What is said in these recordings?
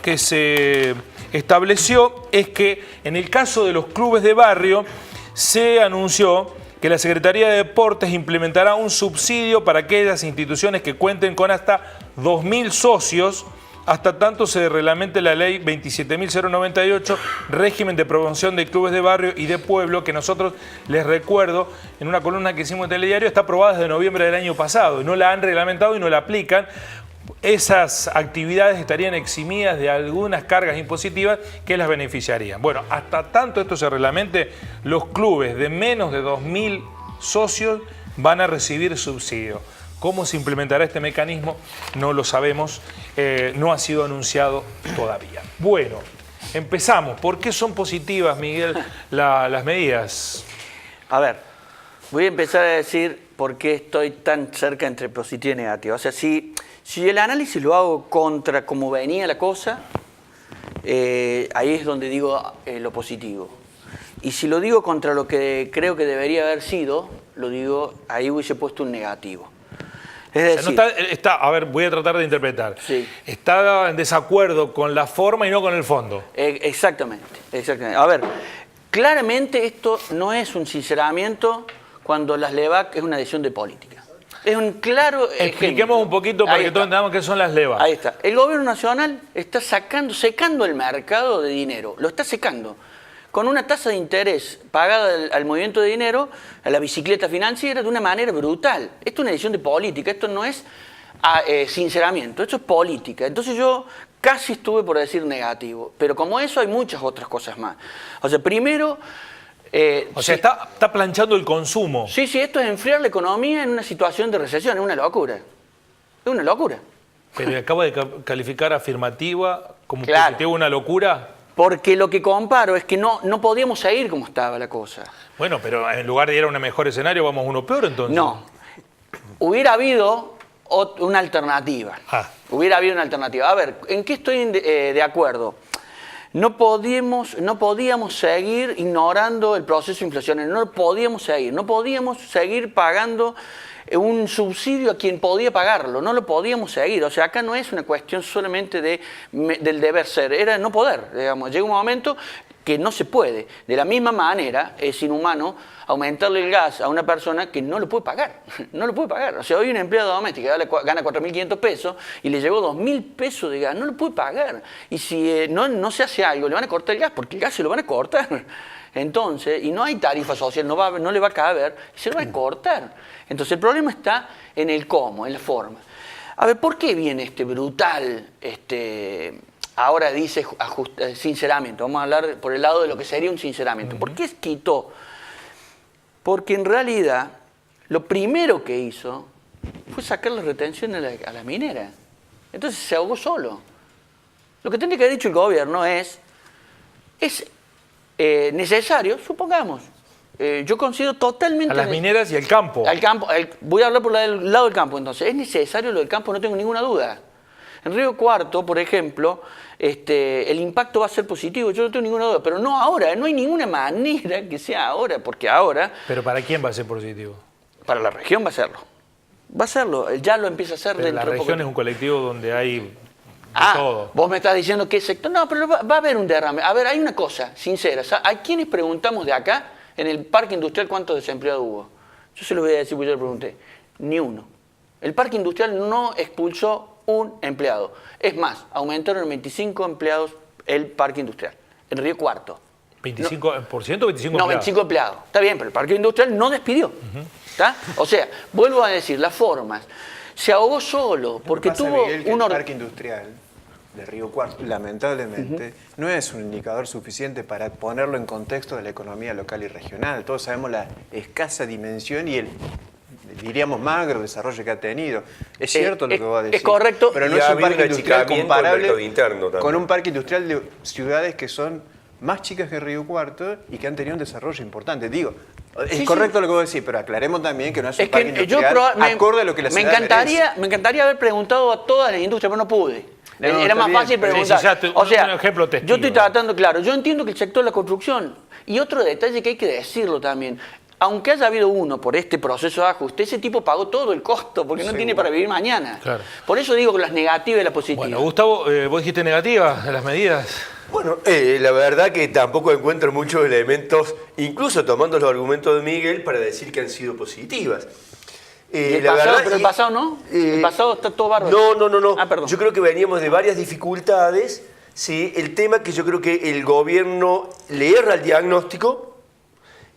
que se estableció es que en el caso de los clubes de barrio se anunció que la Secretaría de Deportes implementará un subsidio para aquellas instituciones que cuenten con hasta 2.000 socios, hasta tanto se reglamente la ley 27.098, régimen de promoción de clubes de barrio y de pueblo, que nosotros, les recuerdo, en una columna que hicimos en Telediario, está aprobada desde noviembre del año pasado, y no la han reglamentado y no la aplican. Esas actividades estarían eximidas de algunas cargas impositivas que las beneficiarían. Bueno, hasta tanto esto se reglamente, los clubes de menos de 2.000 socios van a recibir subsidio. ¿Cómo se implementará este mecanismo? No lo sabemos, no ha sido anunciado todavía. Bueno, empezamos. ¿Por qué son positivas, Miguel, las medidas? A ver, voy a empezar a decir por qué estoy tan cerca entre positiva y negativa. O sea, si el análisis lo hago contra cómo venía la cosa, ahí es donde digo lo positivo. Y si lo digo contra lo que creo que debería haber sido, lo digo, ahí hubiese puesto un negativo. Es decir, o sea, a ver, voy a tratar de interpretar. Sí. Está en desacuerdo con la forma y no con el fondo. Exactamente. A ver, claramente esto no es un sinceramiento cuando las LEVAC es una decisión de política. Es un claro ejemplo. Expliquemos un poquito para que todos entendamos qué son las LEVAC. Ahí está. El gobierno nacional está secando el mercado de dinero. Lo está secando. Con una tasa de interés pagada al movimiento de dinero, a la bicicleta financiera, de una manera brutal. Esto es una decisión de política, esto no es sinceramiento, esto es política. Entonces yo casi estuve por decir negativo, pero como eso hay muchas otras cosas más. O sea, primero... o sea, está planchando el consumo. Sí, esto es enfriar la economía en una situación de recesión, es una locura. Es una locura. Pero acaba de calificar afirmativa como positivo una locura. Porque lo que comparo es que no podíamos seguir como estaba la cosa. Bueno, pero en lugar de ir a un mejor escenario, vamos a uno peor entonces. No. Hubiera habido una alternativa. Hubiera habido una alternativa. A ver, ¿en qué estoy de acuerdo? No podíamos seguir ignorando el proceso inflacionario. No podíamos seguir pagando un subsidio a quien podía pagarlo, no lo podíamos seguir. O sea, acá no es una cuestión solamente del deber ser, era no poder, digamos. Llega un momento que no se puede. De la misma manera, es inhumano aumentarle el gas a una persona que no lo puede pagar. No lo puede pagar. O sea, hoy una empleada doméstica gana 4.500 pesos y le llegó 2.000 pesos de gas, no lo puede pagar. Y si no se hace algo, le van a cortar el gas, porque el gas se lo van a cortar. Entonces, y no hay tarifa social, no le va a caber, se lo van a cortar. Entonces el problema está en el cómo, en la forma. A ver, ¿por qué viene este brutal, ahora dice sinceramiento? Vamos a hablar por el lado de lo que sería un sinceramiento. ¿Por qué quitó? Porque en realidad lo primero que hizo fue sacar la retención a la minera. Entonces se ahogó solo. Lo que tendría que haber dicho el gobierno es necesario, supongamos. Yo considero totalmente... A las mineras y al campo. Al campo. Voy a hablar por el lado del campo, entonces. ¿Es necesario lo del campo? No tengo ninguna duda. En Río Cuarto, por ejemplo, el impacto va a ser positivo, yo no tengo ninguna duda, pero no ahora, no hay ninguna manera que sea ahora, porque ahora... ¿Pero para quién va a ser positivo? Para la región va a serlo. Va a serlo, ya lo empieza a hacer pero dentro de la región es un colectivo donde hay... todo. Vos me estás diciendo qué sector... No, pero va a haber un derrame. A ver, hay una cosa sincera. ¿A quiénes preguntamos de acá, en el parque industrial, cuántos desempleados hubo? Yo se los voy a decir porque yo le pregunté. Ni uno. El parque industrial no expulsó un empleado. Es más, aumentaron en 25 empleados el parque industrial, en Río Cuarto. ¿25% o 25 empleados? No, 25 empleados. Está bien, pero el parque industrial no despidió. ¿Está? O sea, vuelvo a decir, las formas. Se ahogó solo, porque tuvo un parque industrial de Río Cuarto, lamentablemente, no es un indicador suficiente para ponerlo en contexto de la economía local y regional. Todos sabemos la escasa dimensión y el, diríamos, magro desarrollo que ha tenido. Es cierto lo que vos decís. Es correcto. Pero no es un parque industrial comparable con un parque industrial de ciudades que son más chicas que Río Cuarto y que han tenido un desarrollo importante. Digo, es correcto lo que vos decís, pero aclaremos también que no es un parque industrial acorde a lo que la ciudad merece. Me encantaría haber preguntado a todas las industrias, pero no pude. Era más fácil preguntar. O sea, un ejemplo testigo. Yo estoy tratando, claro, yo entiendo que el sector de la construcción, y otro detalle que hay que decirlo también, aunque haya habido uno por este proceso de ajuste, ese tipo pagó todo el costo porque no tiene para vivir mañana. Claro. Por eso digo que las negativas y las positivas. Bueno, Gustavo, vos dijiste negativas de las medidas. Bueno, la verdad que tampoco encuentro muchos elementos, incluso tomando los argumentos de Miguel, para decir que han sido positivas. ¿El pasado, pero el pasado no? ¿El pasado está todo bárbaro? No. Ah, perdón. Yo creo que veníamos de varias dificultades. ¿Sí? El tema que yo creo que el gobierno le erra el diagnóstico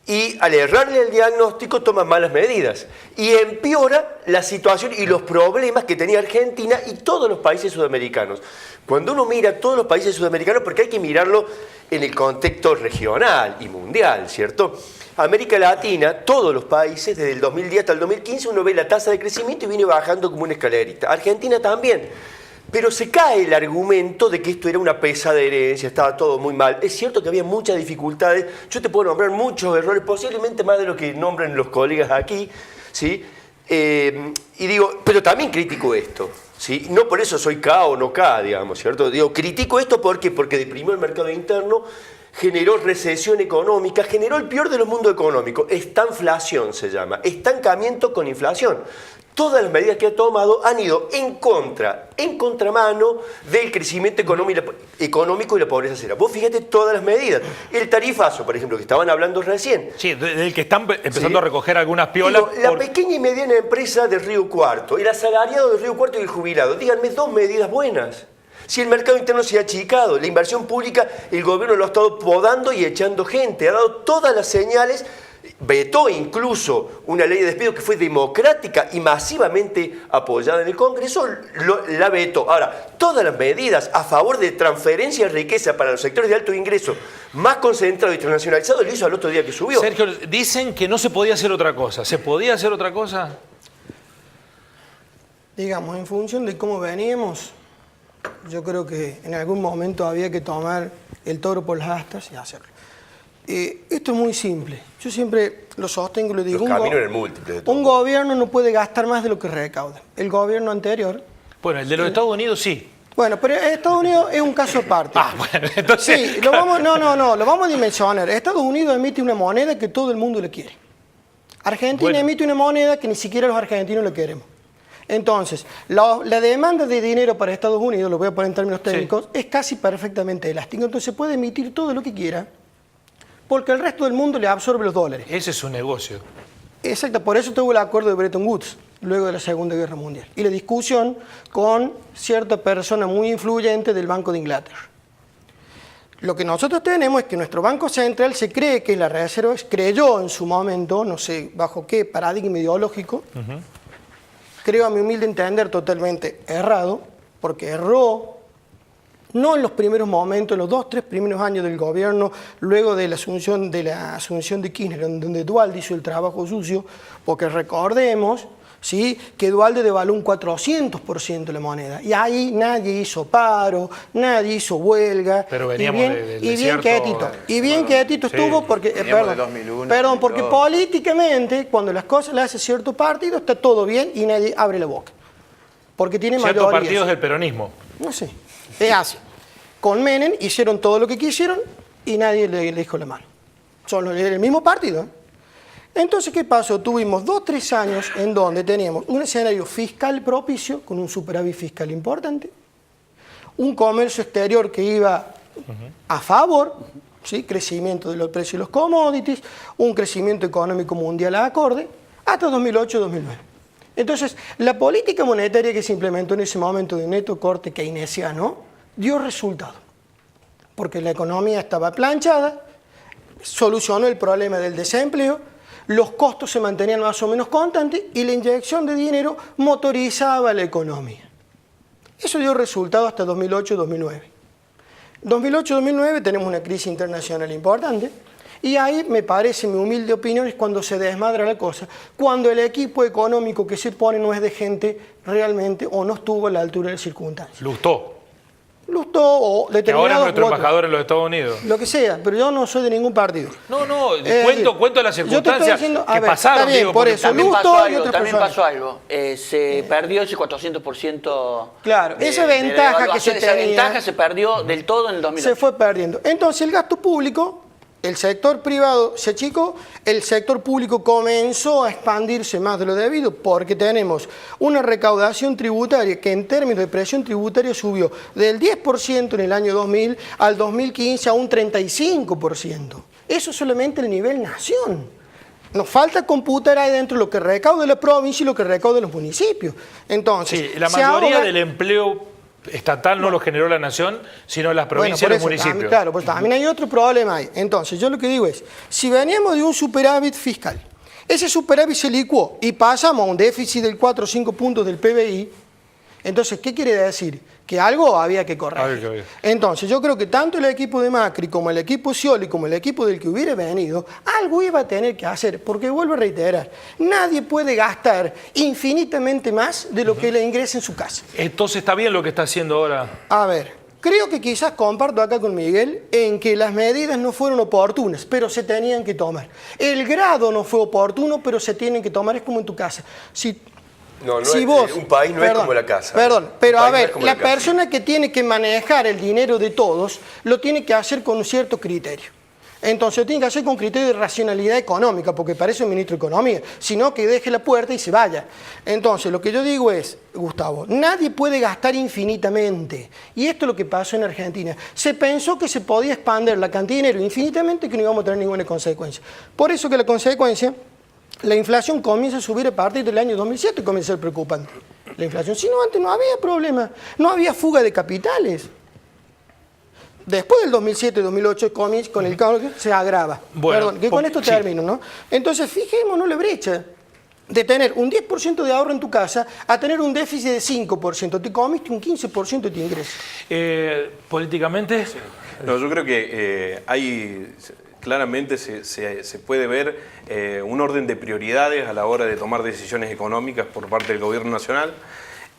y al errarle el diagnóstico toma malas medidas y empeora la situación y los problemas que tenía Argentina y todos los países sudamericanos. Cuando uno mira todos los países sudamericanos, porque hay que mirarlo en el contexto regional y mundial, ¿cierto? América Latina, todos los países, desde el 2010 hasta el 2015, uno ve la tasa de crecimiento y viene bajando como una escalerita. Argentina también. Pero se cae el argumento de que esto era una pesada herencia, estaba todo muy mal. Es cierto que había muchas dificultades, yo te puedo nombrar muchos errores, posiblemente más de lo que nombran los colegas aquí, ¿sí? Y digo, pero también critico esto, ¿sí? No por eso soy K o no K, digamos, ¿cierto? Digo, critico esto porque deprimió el mercado interno, generó recesión económica, generó el peor de los mundos económicos, estanflación se llama, estancamiento con inflación. Todas las medidas que ha tomado han ido en contramano del crecimiento económico y la pobreza cero. Vos fíjate todas las medidas. El tarifazo, por ejemplo, que estaban hablando recién. Sí, del que están empezando a recoger algunas piolas. Digo, la pequeña y mediana empresa de Río Cuarto, el asalariado de Río Cuarto y el jubilado. Díganme dos medidas buenas. Si el mercado interno se ha achicado, la inversión pública, el gobierno lo ha estado podando y echando gente. Ha dado todas las señales. Vetó incluso una ley de despido que fue democrática y masivamente apoyada en el Congreso, la vetó. Ahora, todas las medidas a favor de transferencia de riqueza para los sectores de alto ingreso más concentrado y transnacionalizado lo hizo al otro día que subió. Sergio, dicen que no se podía hacer otra cosa. ¿Se podía hacer otra cosa? Digamos, en función de cómo veníamos, yo creo que en algún momento había que tomar el toro por las astas y hacerlo. Esto es muy simple. Yo siempre lo sostengo y lo digo. Los caminos eran múltiples de todo. Un gobierno no puede gastar más de lo que recauda. El gobierno anterior... Bueno, el de los Estados Unidos sí. Bueno, pero Estados Unidos es un caso aparte. Ah, bueno, entonces... Sí, lo vamos a dimensionar. Estados Unidos emite una moneda que todo el mundo le quiere. Argentina emite una moneda que ni siquiera los argentinos le queremos. Entonces, la demanda de dinero para Estados Unidos, lo voy a poner en términos técnicos, es casi perfectamente elástica. Entonces puede emitir todo lo que quiera, porque el resto del mundo le absorbe los dólares. Ese es su negocio. Exacto, por eso tuvo el acuerdo de Bretton Woods, luego de la Segunda Guerra Mundial. Y la discusión con cierta persona muy influyente del Banco de Inglaterra. Lo que nosotros tenemos es que nuestro Banco Central se cree que la Reserva creyó en su momento, no sé bajo qué paradigma ideológico, creo a mi humilde entender totalmente errado, porque erró no en los primeros momentos, en los 2-3 primeros años del gobierno, luego de la asunción de Kirchner, donde Duhalde hizo el trabajo sucio, porque recordemos, ¿sí?, que Duhalde devaluó un 400% la moneda. Y ahí nadie hizo paro, nadie hizo huelga. Pero veníamos y bien quietito. Y bien quietito estuvo porque, perdón, porque políticamente, cuando las cosas las hace cierto partido, está todo bien y nadie abre la boca. Porque tiene mayoría. Ciertos partidos del peronismo. No sé. Es así. Con Menem hicieron todo lo que quisieron y nadie le dijo la mano. Son el mismo partido. Entonces, ¿qué pasó? Tuvimos 2-3 años en donde teníamos un escenario fiscal propicio, con un superávit fiscal importante, un comercio exterior que iba a favor, ¿sí?, crecimiento de los precios de los commodities, un crecimiento económico mundial acorde, hasta 2008-2009. Entonces, la política monetaria que se implementó en ese momento de neto corte keynesiano dio resultado, porque la economía estaba planchada, solucionó el problema del desempleo, los costos se mantenían más o menos constantes y la inyección de dinero motorizaba la economía. Eso dio resultado hasta 2008-2009. 2008-2009 tenemos una crisis internacional importante y ahí me parece, mi humilde opinión, es cuando se desmadra la cosa, cuando el equipo económico que se pone no es de gente realmente o no estuvo a la altura de las circunstancias. Lustó o determinados. ahora es nuestro embajador en los Estados Unidos. Lo que sea, pero yo no soy de ningún partido. No, cuento las circunstancias que pasaron. Está bien, digo, por eso. También pasó algo. Se perdió ese 400%. Claro, esa ventaja que se tenía. Esa ventaja se perdió del todo en el 2008. Se fue perdiendo. Entonces el gasto público el sector privado se achicó, el sector público comenzó a expandirse más de lo debido porque tenemos una recaudación tributaria que en términos de presión tributaria subió del 10% en el año 2000 al 2015 a un 35%. Eso solamente el nivel nación. Nos falta computar ahí dentro lo que recauda la provincia y lo que recauda los municipios. Entonces, sí, la mayoría del empleo estatal no lo generó la nación, sino las provincias y los municipios. También, claro, pues también hay otro problema ahí. Entonces, yo lo que digo es, si veníamos de un superávit fiscal, ese superávit se licuó y pasamos a un déficit del 4 o 5 puntos del PBI, entonces, ¿qué quiere decir? Que algo había que corregir. Entonces, yo creo que tanto el equipo de Macri como el equipo Scioli, como el equipo del que hubiera venido, algo iba a tener que hacer, porque vuelvo a reiterar, nadie puede gastar infinitamente más de lo que le ingresa en su casa. Entonces, ¿está bien lo que está haciendo ahora? A ver, creo que quizás comparto acá con Miguel en que las medidas no fueron oportunas, pero se tenían que tomar. El grado no fue oportuno, pero se tienen que tomar, es como en tu casa. Si vos, un país no es como la casa. Perdón, pero a ver, no la persona que tiene que manejar el dinero de todos lo tiene que hacer con un cierto criterio. Entonces lo tiene que hacer con criterio de racionalidad económica, porque parece un ministro de Economía, sino que deje la puerta y se vaya. Entonces lo que yo digo es, Gustavo, nadie puede gastar infinitamente. Y esto es lo que pasó en Argentina. Se pensó que se podía expandir la cantidad de dinero infinitamente y que no íbamos a tener ninguna consecuencia. Por eso que la consecuencia... La inflación comienza a subir a partir del año 2007 y comienza a ser preocupante. La inflación, si no, antes no había problema, no había fuga de capitales. Después del 2007-2008 con el cambio se agrava. Bueno, perdón, que con esto termino, ¿no? Entonces, fijémonos la brecha de tener un 10% de ahorro en tu casa a tener un déficit de 5%. Te comiste un 15% de tu ingreso. ¿Políticamente? No, yo creo que hay... Claramente se puede ver un orden de prioridades a la hora de tomar decisiones económicas por parte del gobierno nacional.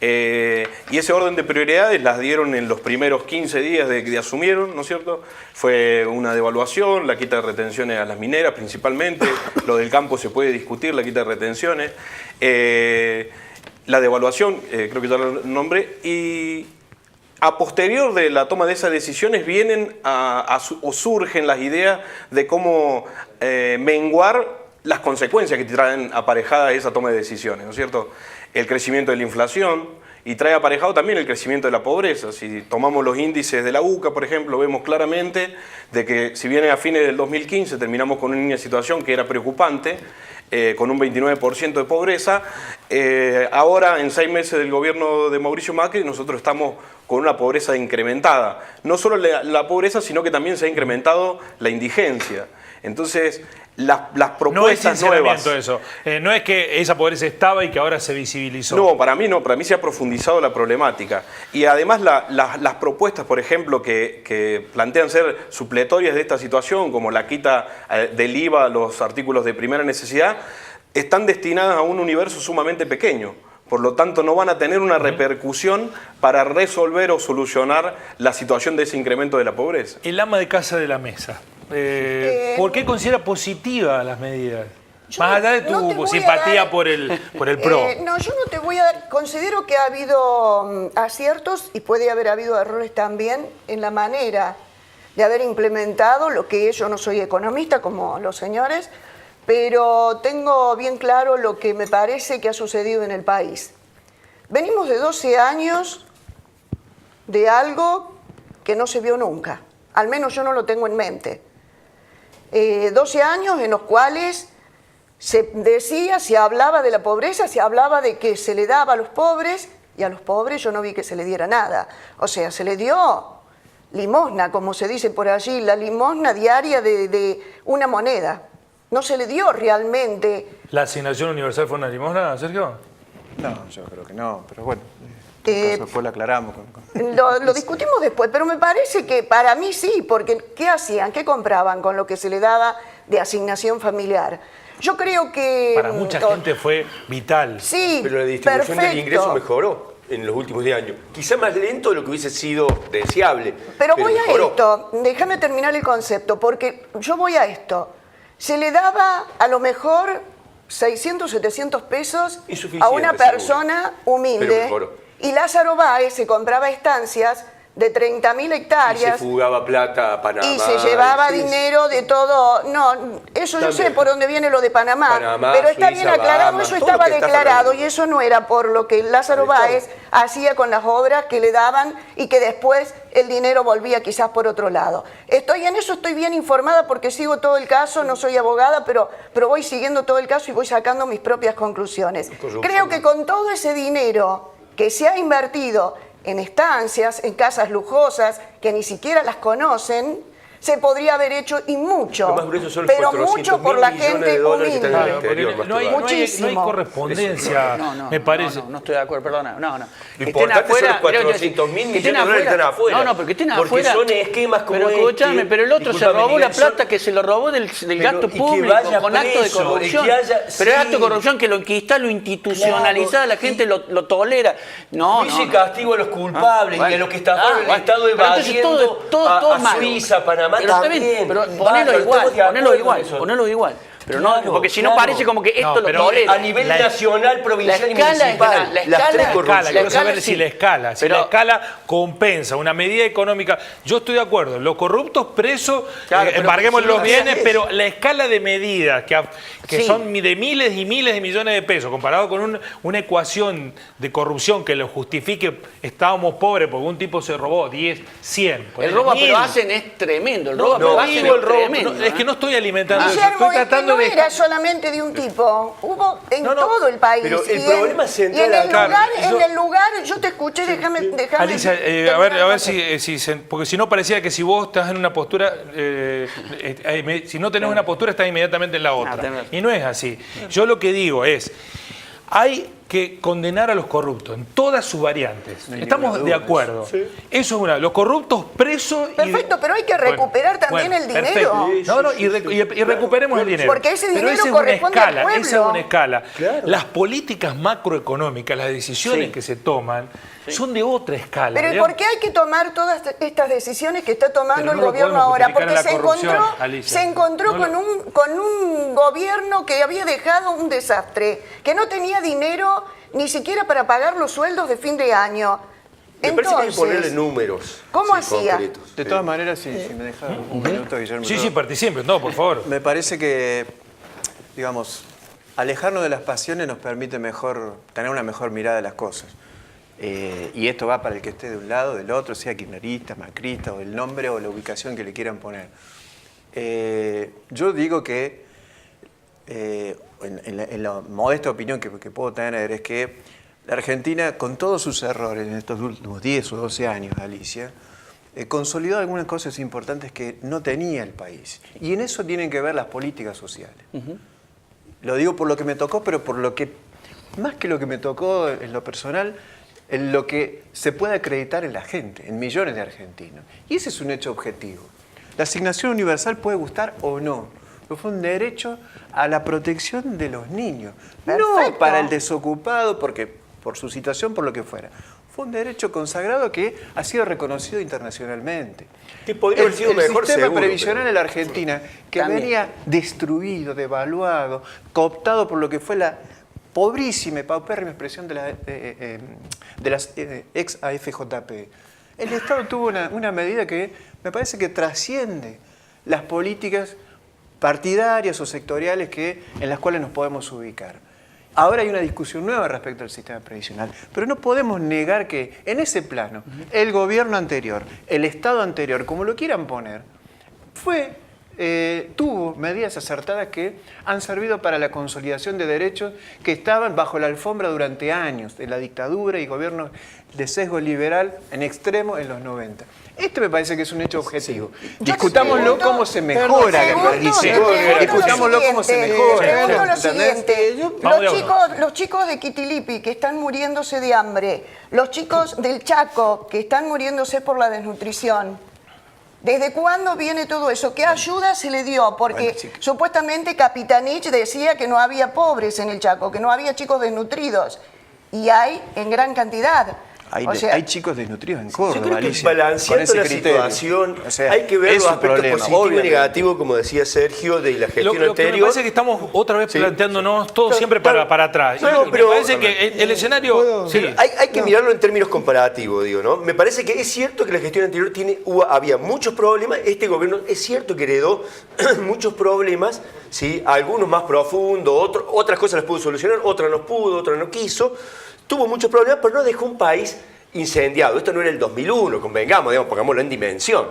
Y ese orden de prioridades las dieron en los primeros 15 días de que asumieron, ¿no es cierto? Fue una devaluación, la quita de retenciones a las mineras principalmente, lo del campo se puede discutir, la quita de retenciones, la devaluación, creo que ya lo nombré, y... A posterior de la toma de esas decisiones vienen o surgen las ideas de cómo menguar las consecuencias que traen aparejadas esa toma de decisiones, ¿no es cierto? El crecimiento de la inflación y trae aparejado también el crecimiento de la pobreza. Si tomamos los índices de la UCA, por ejemplo, vemos claramente de que si bien a fines del 2015 terminamos con una situación que era preocupante, con un 29% de pobreza, ahora en 6 meses del gobierno de Mauricio Macri nosotros estamos con una pobreza incrementada. No solo la pobreza, sino que también se ha incrementado la indigencia. Entonces, las propuestas nuevas... Eso. No es que esa pobreza estaba y que ahora se visibilizó. No, para mí no, para mí se ha profundizado la problemática. Y además las propuestas, por ejemplo, que plantean ser supletorias de esta situación, como la quita del IVA a los artículos de primera necesidad, están destinadas a un universo sumamente pequeño. Por lo tanto, no van a tener una repercusión para resolver o solucionar la situación de ese incremento de la pobreza. El ama de casa de la mesa. ¿Por qué considera positivas las medidas? Más allá de tu simpatía por el PRO. No, yo no te voy a dar... Considero que ha habido aciertos y puede haber habido errores también en la manera de haber implementado lo que yo no soy economista como los señores, pero tengo bien claro lo que me parece que ha sucedido en el país. Venimos de 12 años de algo que no se vio nunca, al menos yo no lo tengo en mente. 12 años en los cuales se decía, se hablaba de la pobreza, se hablaba de que se le daba a los pobres, y a los pobres yo no vi que se le diera nada. O sea, se le dio limosna, como se dice por allí, la limosna diaria de una moneda. No se le dio realmente... ¿La asignación universal fue una limosna, Sergio? No, yo creo que no, pero bueno, después lo aclaramos. Lo discutimos después, pero me parece que para mí sí, porque ¿qué hacían? ¿Qué compraban con lo que se le daba de asignación familiar? Yo creo que... Para mucha gente fue vital. Sí, pero la distribución del ingreso mejoró en los últimos 10 años. Quizá más lento de lo que hubiese sido deseable. Pero voy mejoró. a esto, déjame terminar el concepto, porque yo voy a esto. Se le daba a lo mejor 600, 700 pesos a una persona humilde. Y Lázaro Báez se compraba estancias de 30.000 hectáreas. Y se fugaba plata a Panamá. Y se llevaba Sí, dinero de todo. No, eso yo sé por dónde viene lo de Panamá. pero está Suiza, bien aclarado, Bahamas, eso todo estaba lo que está declarado. Fernando. Y eso no era por lo que Lázaro Báez hacía con las obras que le daban y que después el dinero volvía quizás por otro lado. Estoy en eso, estoy bien informada porque sigo todo el caso, no soy abogada, pero voy siguiendo todo el caso y voy sacando mis propias conclusiones. Creo que con todo ese dinero que se ha invertido en estancias, en casas lujosas, que ni siquiera las conocen, se podría haber hecho y mucho, Lo más grueso son los pero 400.000 mucho por la millones de gente dólares que están en el humilde. exterior, no hay Muchísimo. correspondencia, me parece. No estoy de acuerdo, perdona. No. Lo importante son los 400.000 millones de dólares que están afuera. No, pero que estén porque afuera. son esquemas como pero escúchame, pero el otro se discúlpame, robó la Miguel, son- plata que se lo robó del gasto y que público vaya con acto de preso, corrupción. y que haya- Pero es sí. acto de corrupción que lo que está lo institucionalizado, la gente lo tolera. No, Juicio y castigo a los culpables y a los que estafaron el bueno. Estado Pero entonces evadiendo todo a malo. Suiza, Panamá Pero está bien, también. pero Bárbaro, ponelo igual, estamos de acuerdo en eso. ponelo igual. Pero Claro, no, porque si no claro. parece como que esto No, lo pero tolera. A nivel nacional, provincial y escala es municipal. gran, la las escala- tres la corrupciones. Quiero saber sí. si la escala, Pero- la escala compensa una medida económica. Yo estoy de acuerdo, los corruptos presos, Claro, pero embarguemos si los no bienes, haces pero la escala de medidas que Sí. son de miles y miles de millones de pesos, comparado con una ecuación de corrupción que lo justifique, estábamos pobres porque un tipo se robó 10, 100. El robo a 1000. pero hacen es tremendo. El robo a No, pero no hacen digo es el robo, tremendo. es que no estoy alimentando eso, Guillermo, estoy es que tratando no de... era solamente de un tipo, hubo en No, no, todo el país. pero el y problema en, central y en el acá, lugar, eso- en el lugar, yo te escuché, déjame. Alicia, a ver porque si no parecía que si vos estás en una postura, si no tenés una postura estás inmediatamente en la otra. tenés. Y no es así. Yo lo que digo es, hay que condenar a los corruptos en todas sus variantes. Estamos de acuerdo. Eso es una. Los corruptos presos. Perfecto, pero hay que recuperar también el dinero. perfecto. No, y recuperemos el dinero. Porque ese Pero dinero esa es corresponde una al escala, pueblo. esa es una escala. Las políticas macroeconómicas, las decisiones que se toman, son de otra escala. Pero ¿y digamos. por qué hay que tomar todas estas decisiones que está tomando Pero el no lo gobierno podemos ahora? justificar Porque en la corrupción, se Alicia. encontró No con un gobierno que había dejado un desastre, que no tenía dinero ni siquiera para pagar los sueldos de fin de año. Me parece que hay que ponerle Entonces, números. ¿cómo sí, hacía? concretos. De todas maneras, si me deja un minuto, Guillermo. Sí, todo. sí, participen. No, por favor. Me parece que, digamos, alejarnos de las pasiones nos permite tener una mejor mirada de las cosas. Y esto va para el que esté de un lado, del otro, sea kirchnerista, macrista, o el nombre o la ubicación que le quieran poner. Yo digo que, en la modesta opinión que puedo tener, es que la Argentina, con todos sus errores en estos últimos 10 o 12 años, Alicia, consolidó algunas cosas importantes que no tenía el país. Y en eso tienen que ver las políticas sociales. Lo digo por lo que me tocó, pero por lo que, más que lo que me tocó en lo personal, en lo que se puede acreditar en la gente, en millones de argentinos. Y ese es un hecho objetivo. La asignación universal puede gustar o no, pero fue un derecho a la protección de los niños. No Perfecto. para el desocupado, porque por su situación, por lo que fuera. Fue un derecho consagrado que ha sido reconocido internacionalmente. Que podría haber sido mejor, El sistema seguro, previsional pero- en la Argentina, que También. venía destruido, devaluado, cooptado por lo que fue la pobrísima y paupérrima expresión de las ex AFJP. El Estado tuvo una medida que me parece que trasciende las políticas partidarias o sectoriales en las cuales nos podemos ubicar. Ahora hay una discusión nueva respecto al sistema previsional, pero no podemos negar que en ese plano el gobierno anterior, el Estado anterior, como lo quieran poner, tuvo medidas acertadas que han servido para la consolidación de derechos que estaban bajo la alfombra durante años, en la dictadura y gobiernos de sesgo liberal en extremo en los 90. Este me parece que es un hecho objetivo. Discutámoslo pregunto- cómo se mejora, discutámoslo cómo se mejora. Pregunto lo ¿Entendés? siguiente, Vamos de a uno. los chicos de Quitilipi que están muriéndose de hambre, los chicos del Chaco que están muriéndose por la desnutrición, ¿desde cuándo viene todo eso? ¿Qué ayuda se le dio? Porque Bueno, sí. supuestamente Capitanich decía que no había pobres en el Chaco, que no había chicos desnutridos, y hay en gran cantidad. O sea, hay chicos desnutridos en Yo Córdoba, creo que Alicia, balanceando con la ese criterio. situación, O sea, hay que ver es los un aspectos problema, positivos y obviamente. negativos, como decía Sergio, de la gestión Lo que me anterior. parece que estamos otra vez Sí. planteándonos todo Claro, siempre claro. para atrás. No, Y pero- me parece que el escenario... ¿Puedo? Sí. Hay que mirarlo en términos comparativos, digo, ¿no? Me parece que es cierto que la gestión anterior había muchos problemas. Este gobierno es cierto que heredó muchos problemas, ¿sí? Algunos más profundos, otras cosas las pudo solucionar, otras no pudo, otras no quiso. Tuvo muchos problemas, pero no dejó un país incendiado. Esto no era el 2001, convengamos, digamos, pongámoslo en dimensión.